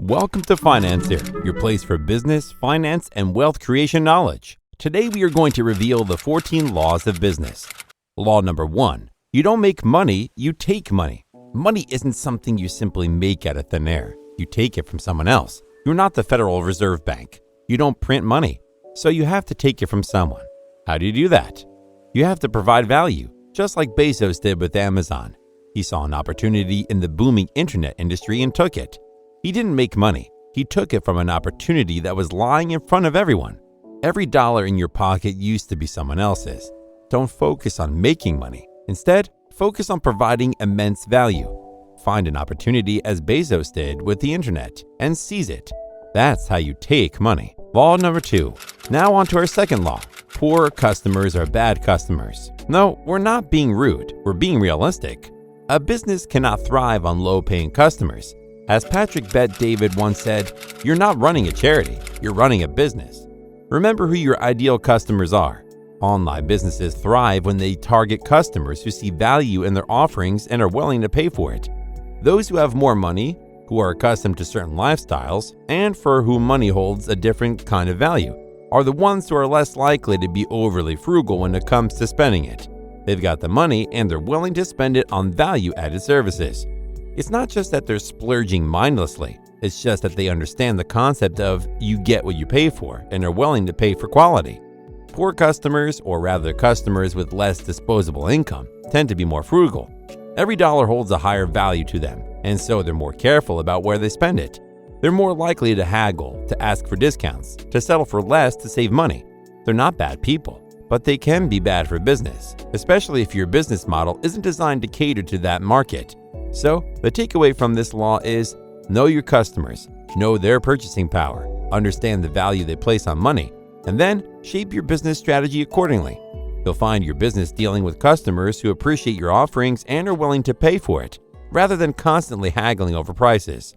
Welcome to Financier, your place for business, finance, and wealth creation knowledge. Today we are going to reveal the 14 laws of business. Law number 1. You don't make money, you take money. Money isn't something you simply make out of thin air. You take it from someone else. You're not the Federal Reserve Bank. You don't print money. So you have to take it from someone. How do you do that? You have to provide value, just like Bezos did with Amazon. He saw an opportunity in the booming internet industry and took it. He didn't make money. He took it from an opportunity that was lying in front of everyone. Every dollar in your pocket used to be someone else's. Don't focus on making money. Instead, focus on providing immense value. Find an opportunity as Bezos did with the internet and seize it. That's how you take money. Law number 2. Now on to our second law. Poor customers are bad customers. No, we're not being rude. We're being realistic. A business cannot thrive on low-paying customers. As Patrick Bet-David once said, you're not running a charity, you're running a business. Remember who your ideal customers are. Online businesses thrive when they target customers who see value in their offerings and are willing to pay for it. Those who have more money, who are accustomed to certain lifestyles, and for whom money holds a different kind of value, are the ones who are less likely to be overly frugal when it comes to spending it. They've got the money and they're willing to spend it on value-added services. It's not just that they're splurging mindlessly, it's just that they understand the concept of you get what you pay for and are willing to pay for quality. Poor customers, or rather customers with less disposable income, tend to be more frugal. Every dollar holds a higher value to them, and so they're more careful about where they spend it. They're more likely to haggle, to ask for discounts, to settle for less to save money. They're not bad people, but they can be bad for business, especially if your business model isn't designed to cater to that market. So, the takeaway from this law is know your customers, know their purchasing power, understand the value they place on money, and then shape your business strategy accordingly. You'll find your business dealing with customers who appreciate your offerings and are willing to pay for it, rather than constantly haggling over prices.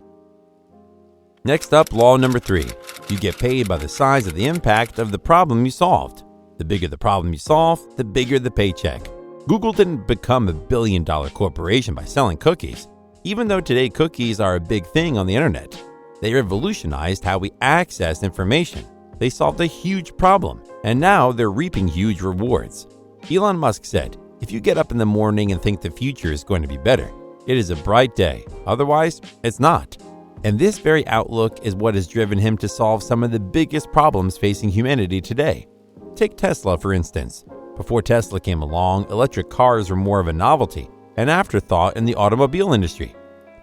Next up, law number 3. You get paid by the size of the impact of the problem you solved. The bigger the problem you solve, the bigger the paycheck. Google didn't become a billion-dollar corporation by selling cookies, even though today cookies are a big thing on the internet. They revolutionized how we access information. They solved a huge problem, and now they're reaping huge rewards. Elon Musk said, if you get up in the morning and think the future is going to be better, it is a bright day. Otherwise, it's not. And this very outlook is what has driven him to solve some of the biggest problems facing humanity today. Take Tesla, for instance. Before Tesla came along, electric cars were more of a novelty, an afterthought in the automobile industry.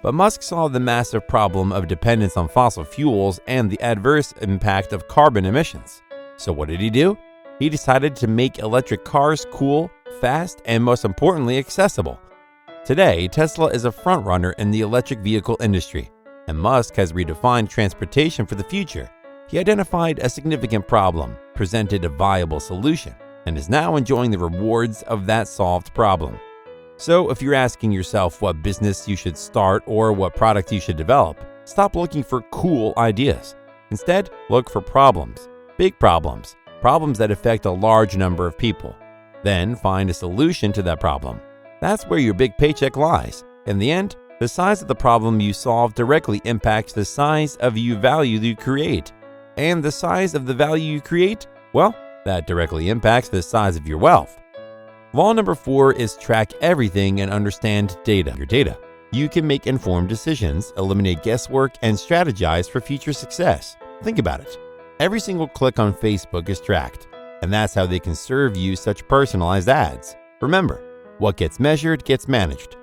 But Musk saw the massive problem of dependence on fossil fuels and the adverse impact of carbon emissions. So what did he do? He decided to make electric cars cool, fast, and most importantly, accessible. Today, Tesla is a frontrunner in the electric vehicle industry, and Musk has redefined transportation for the future. He identified a significant problem, presented a viable solution, and is now enjoying the rewards of that solved problem. So if you're asking yourself what business you should start or what product you should develop, stop looking for cool ideas. Instead, look for problems, big problems, problems that affect a large number of people. Then find a solution to that problem. That's where your big paycheck lies. In the end, the size of the problem you solve directly impacts the size of value you create. And the size of the value you create, well, that directly impacts the size of your wealth. Law number 4 is track everything and understand data. Your data. You can make informed decisions, eliminate guesswork, and strategize for future success. Think about it. Every single click on Facebook is tracked, and that's how they can serve you such personalized ads. Remember, what gets measured gets managed.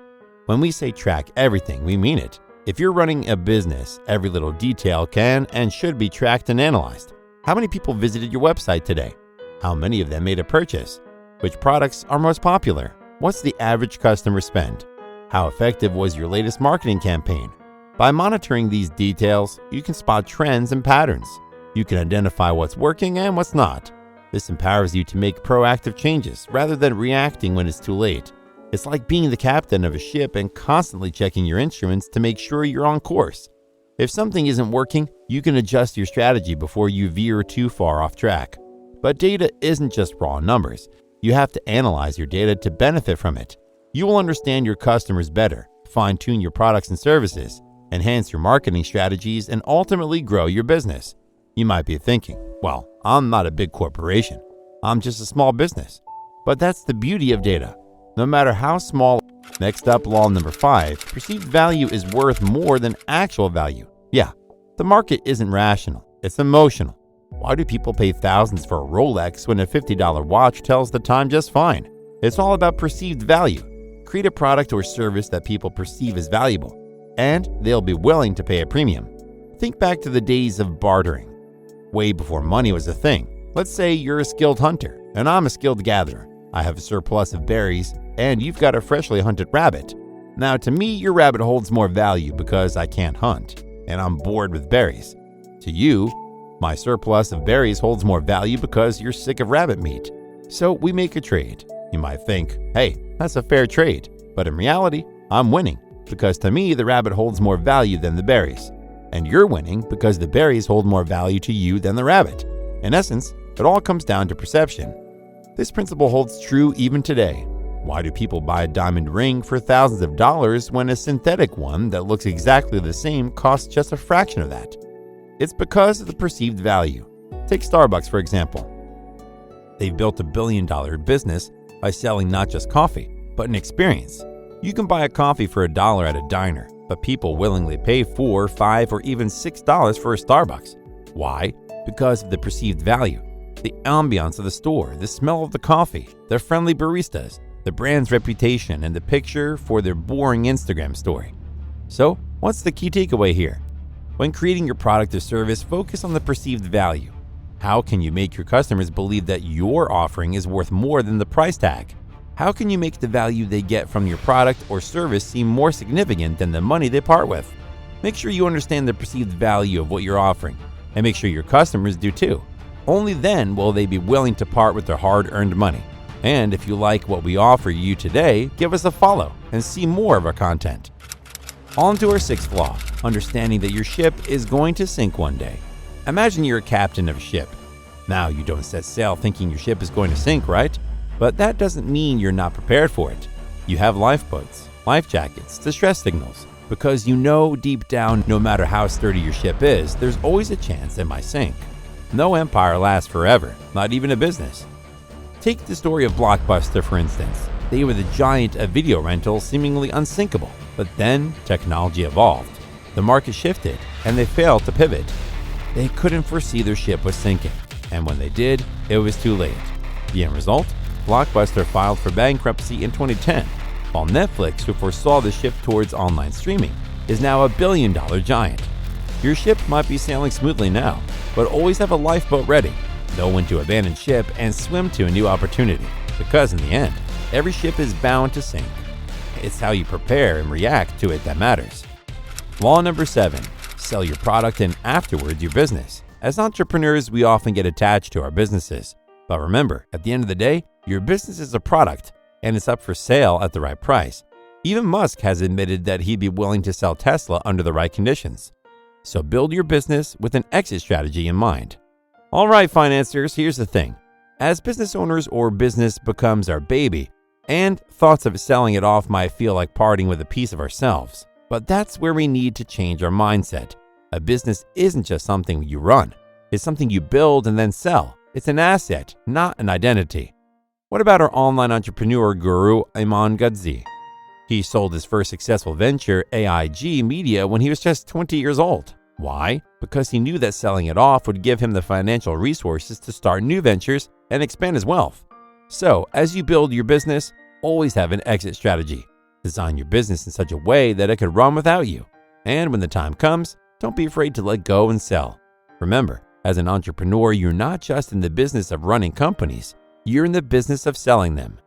When we say track everything, we mean it. If you're running a business, every little detail can and should be tracked and analyzed. How many people visited your website today? How many of them made a purchase? Which products are most popular? What's the average customer spend? How effective was your latest marketing campaign? By monitoring these details, you can spot trends and patterns. You can identify what's working and what's not. This empowers you to make proactive changes rather than reacting when it's too late. It's like being the captain of a ship and constantly checking your instruments to make sure you're on course. If something isn't working, you can adjust your strategy before you veer too far off track. But data isn't just raw numbers. You have to analyze your data to benefit from it. You will understand your customers better, fine-tune your products and services, enhance your marketing strategies, and ultimately grow your business. You might be thinking, well, I'm not a big corporation. I'm just a small business. But that's the beauty of data. No matter how small. Next up, law number 5, perceived value is worth more than actual value. Yeah, the market isn't rational, it's emotional. Why do people pay thousands for a Rolex when a $50 watch tells the time just fine? It's all about perceived value. Create a product or service that people perceive as valuable, and they'll be willing to pay a premium. Think back to the days of bartering, way before money was a thing. Let's say you're a skilled hunter, and I'm a skilled gatherer. I have a surplus of berries, and you've got a freshly hunted rabbit. Now, to me, your rabbit holds more value because I can't hunt, and I'm bored with berries. To you, my surplus of berries holds more value because you're sick of rabbit meat. So we make a trade. You might think, hey, that's a fair trade. But in reality, I'm winning because to me, the rabbit holds more value than the berries. And you're winning because the berries hold more value to you than the rabbit. In essence, it all comes down to perception. This principle holds true even today. Why do people buy a diamond ring for thousands of dollars when a synthetic one that looks exactly the same costs just a fraction of that? It's because of the perceived value. Take Starbucks, for example. They've built $1 billion business by selling not just coffee, but an experience. You can buy a coffee for $1 at a diner, but people willingly pay $4, $5, or even $6 for a Starbucks. Why? Because of the perceived value. The ambiance of the store, the smell of the coffee, the friendly baristas, the brand's reputation, and the picture for their boring Instagram story. So, what's the key takeaway here? When creating your product or service, focus on the perceived value. How can you make your customers believe that your offering is worth more than the price tag? How can you make the value they get from your product or service seem more significant than the money they part with? Make sure you understand the perceived value of what you're offering, and make sure your customers do too. Only then will they be willing to part with their hard-earned money. And if you like what we offer you today, give us a follow and see more of our content. On to our 6th law, understanding that your ship is going to sink one day. Imagine you're a captain of a ship. Now, you don't set sail thinking your ship is going to sink, right? But that doesn't mean you're not prepared for it. You have lifeboats, life jackets, distress signals, because you know deep down, no matter how sturdy your ship is, there's always a chance it might sink. No empire lasts forever, not even a business. Take the story of Blockbuster, for instance. They were the giant of video rentals, seemingly unsinkable. But then technology evolved. The market shifted, and they failed to pivot. They couldn't foresee their ship was sinking, and when they did, it was too late. The end result? Blockbuster filed for bankruptcy in 2010, while Netflix, who foresaw the shift towards online streaming, is now a billion-dollar giant. Your ship might be sailing smoothly now, but always have a lifeboat ready. Know when to abandon ship and swim to a new opportunity, because in the end, every ship is bound to sink. It's how you prepare and react to it that matters. Law number 7, sell your product and afterwards your business. As entrepreneurs, we often get attached to our businesses. But remember, at the end of the day, your business is a product and it's up for sale at the right price. Even Musk has admitted that he'd be willing to sell Tesla under the right conditions. So build your business with an exit strategy in mind. All right, financiers, here's the thing. As business owners or business becomes our baby, and thoughts of selling it off might feel like parting with a piece of ourselves. But that's where we need to change our mindset. A business isn't just something you run. It's something you build and then sell. It's an asset, not an identity. What about our online entrepreneur guru, Iman Gadzhi? He sold his first successful venture, AIG Media, when he was just 20 years old. Why? Because he knew that selling it off would give him the financial resources to start new ventures and expand his wealth. So, as you build your business, always have an exit strategy. Design your business in such a way that it could run without you. And when the time comes, don't be afraid to let go and sell. Remember, as an entrepreneur, you're not just in the business of running companies, you're in the business of selling them.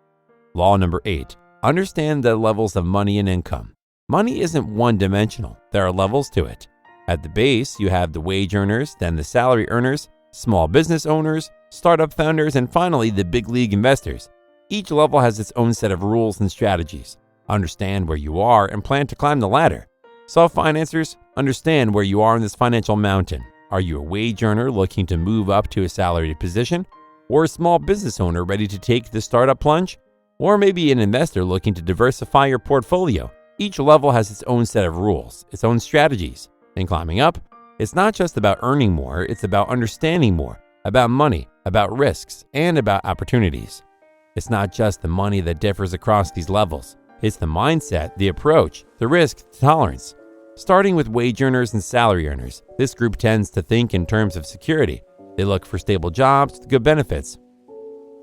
Law number 8, understand the levels of money and income. Money isn't one-dimensional, there are levels to it. At the base, you have the wage earners, then the salary earners, small business owners, startup founders, and finally the big league investors. Each level has its own set of rules and strategies. Understand where you are and plan to climb the ladder. Self-financers, understand where you are in this financial mountain. Are you a wage earner looking to move up to a salaried position? Or a small business owner ready to take the startup plunge? Or maybe an investor looking to diversify your portfolio? Each level has its own set of rules, its own strategies. In climbing up, it's not just about earning more, it's about understanding more, about money, about risks, and about opportunities. It's not just the money that differs across these levels. It's the mindset, the approach, the risk tolerance. Starting with wage earners and salary earners, this group tends to think in terms of security. They look for stable jobs with good benefits.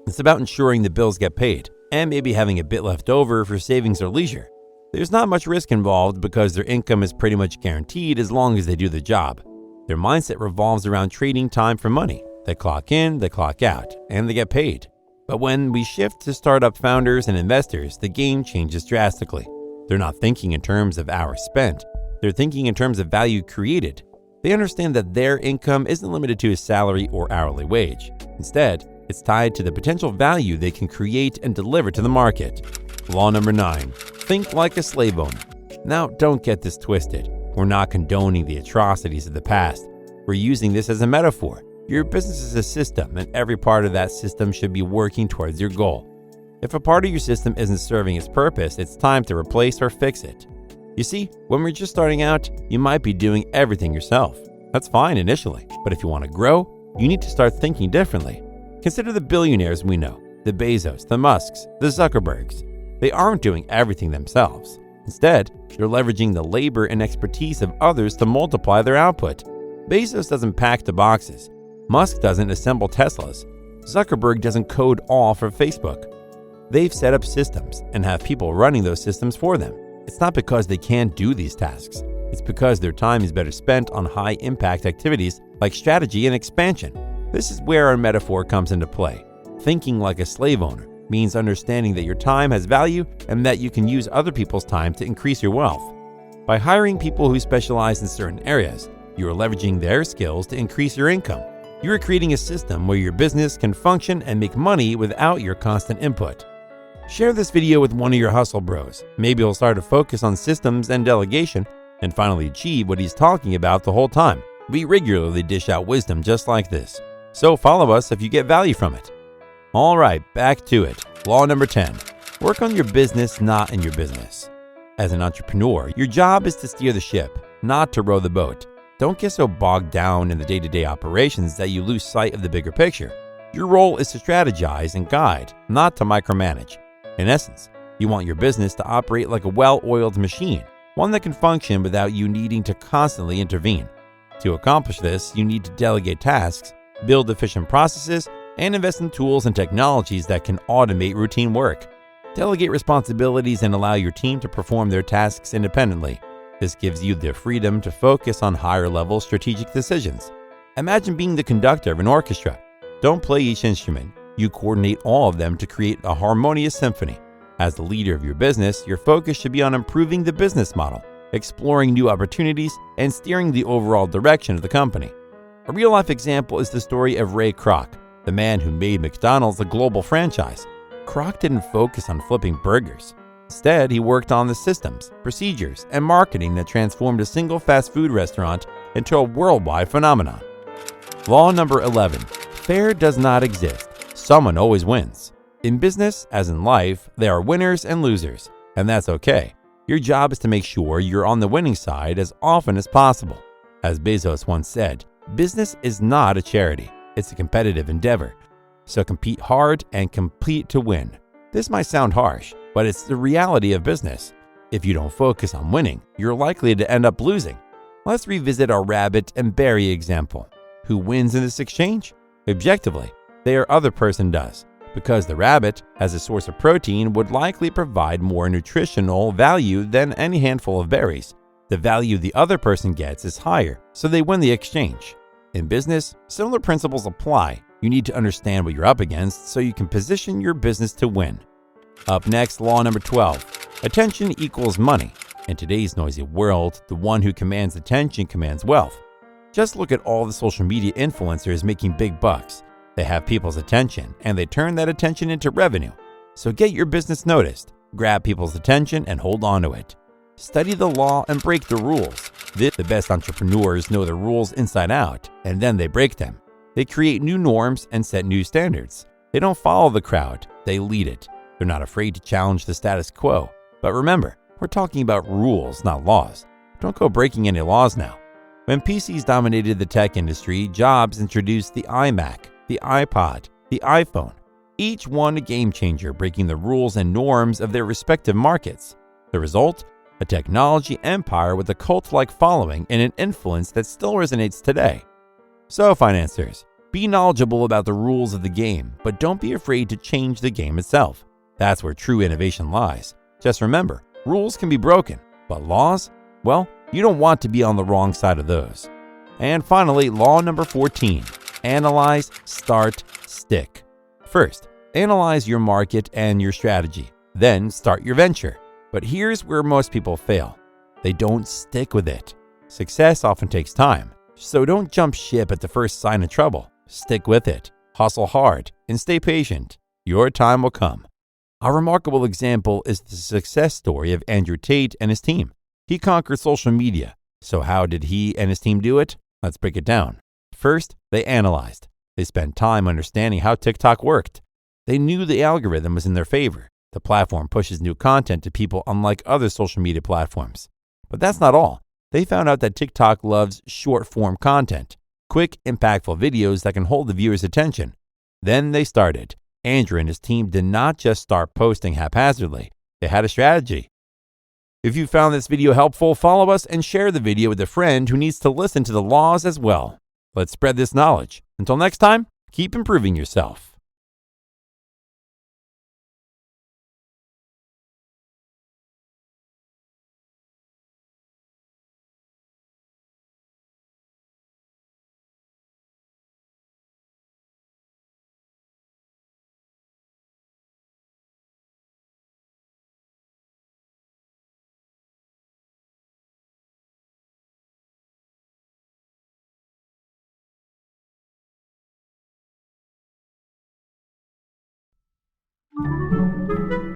It's about ensuring the bills get paid and maybe having a bit left over for savings or leisure. There's not much risk involved because their income is pretty much guaranteed as long as they do the job. Their mindset revolves around trading time for money. They clock in, they clock out, and they get paid. But when we shift to startup founders and investors, the game changes drastically. They're not thinking in terms of hours spent. They're thinking in terms of value created. They understand that their income isn't limited to a salary or hourly wage. Instead, it's tied to the potential value they can create and deliver to the market. Law number 9, think like a slave owner. Now, don't get this twisted. We're not condoning the atrocities of the past. We're using this as a metaphor. Your business is a system, and every part of that system should be working towards your goal. If a part of your system isn't serving its purpose, it's time to replace or fix it. You see, when we're just starting out, you might be doing everything yourself. That's fine initially, but if you want to grow, you need to start thinking differently. Consider the billionaires we know, the Bezos, the Musks, the Zuckerbergs. They aren't doing everything themselves. Instead, they're leveraging the labor and expertise of others to multiply their output. Bezos doesn't pack the boxes. Musk doesn't assemble Teslas. Zuckerberg doesn't code all for Facebook. They've set up systems and have people running those systems for them. It's not because they can't do these tasks. It's because their time is better spent on high-impact activities like strategy and expansion. This is where our metaphor comes into play. Thinking like a slave owner means understanding that your time has value and that you can use other people's time to increase your wealth. By hiring people who specialize in certain areas, you are leveraging their skills to increase your income. You are creating a system where your business can function and make money without your constant input. Share this video with one of your hustle bros. Maybe he'll start to focus on systems and delegation and finally achieve what he's talking about the whole time. We regularly dish out wisdom just like this. So follow us if you get value from it. All right, back to it. Law number 10. Work on your business, not in your business. As an entrepreneur, your job is to steer the ship, not to row the boat. Don't get so bogged down in the day-to-day operations that you lose sight of the bigger picture. Your role is to strategize and guide, not to micromanage. In essence, you want your business to operate like a well-oiled machine, one that can function without you needing to constantly intervene. To accomplish this, you need to delegate tasks, build efficient processes, and invest in tools and technologies that can automate routine work. Delegate responsibilities and allow your team to perform their tasks independently. This gives you the freedom to focus on higher-level strategic decisions. Imagine being the conductor of an orchestra. Don't play each instrument. You coordinate all of them to create a harmonious symphony. As the leader of your business, your focus should be on improving the business model, exploring new opportunities, and steering the overall direction of the company. A real-life example is the story of Ray Kroc, the man who made McDonald's a global franchise. Kroc didn't focus on flipping burgers. Instead, he worked on the systems, procedures, and marketing that transformed a single fast food restaurant into a worldwide phenomenon. Law number 11. Fair does not exist. Someone always wins. In business, as in life, there are winners and losers, and that's okay. Your job is to make sure you're on the winning side as often as possible. As Bezos once said, business is not a charity. It's a competitive endeavor. So compete hard and compete to win. This might sound harsh, but it's the reality of business. If you don't focus on winning, you're likely to end up losing. Let's revisit our rabbit and berry example. Who wins in this exchange? Objectively, the other person does, because the rabbit, as a source of protein, would likely provide more nutritional value than any handful of berries. The value the other person gets is higher, so they win the exchange. In business, similar principles apply. You need to understand what you're up against so you can position your business to win. Up next, law number 12. Attention equals money. In today's noisy world, the one who commands attention commands wealth. Just look at all the social media influencers making big bucks. They have people's attention, and they turn that attention into revenue. So get your business noticed, grab people's attention, and hold on to it. Study the law and break the rules. The best entrepreneurs know the rules inside out, and then they break them. They create new norms and set new standards. They don't follow the crowd, they lead it. They're not afraid to challenge the status quo. But remember, We're talking about rules, not laws. Don't go breaking any laws now. When PCs dominated the tech industry, Jobs introduced the iMac, the iPod, the iPhone, each one a game changer, breaking the rules and norms of their respective markets. The result? A technology empire with a cult-like following and an influence that still resonates today. So, financiers, be knowledgeable about the rules of the game, but don't be afraid to change the game itself. That's where true innovation lies. Just remember, rules can be broken, but laws? Well, you don't want to be on the wrong side of those. And finally, law number 14, analyze, start, stick. First, analyze your market and your strategy, then start your venture. But here's where most people fail. They don't stick with it. Success often takes time, so don't jump ship at the first sign of trouble. Stick with it, hustle hard, and stay patient. Your time will come. A remarkable example is the success story of Andrew Tate and his team. He conquered social media. So how did he and his team do it? Let's break it down. First, they analyzed. They spent time understanding how TikTok worked. They knew the algorithm was in their favor. The platform pushes new content to people unlike other social media platforms. But that's not all. They found out that TikTok loves short-form content, quick, impactful videos that can hold the viewer's attention. Then they started. Andrew and his team did not just start posting haphazardly. They had a strategy. If you found this video helpful, follow us and share the video with a friend who needs to listen to the laws as well. Let's spread this knowledge. Until next time, keep improving yourself.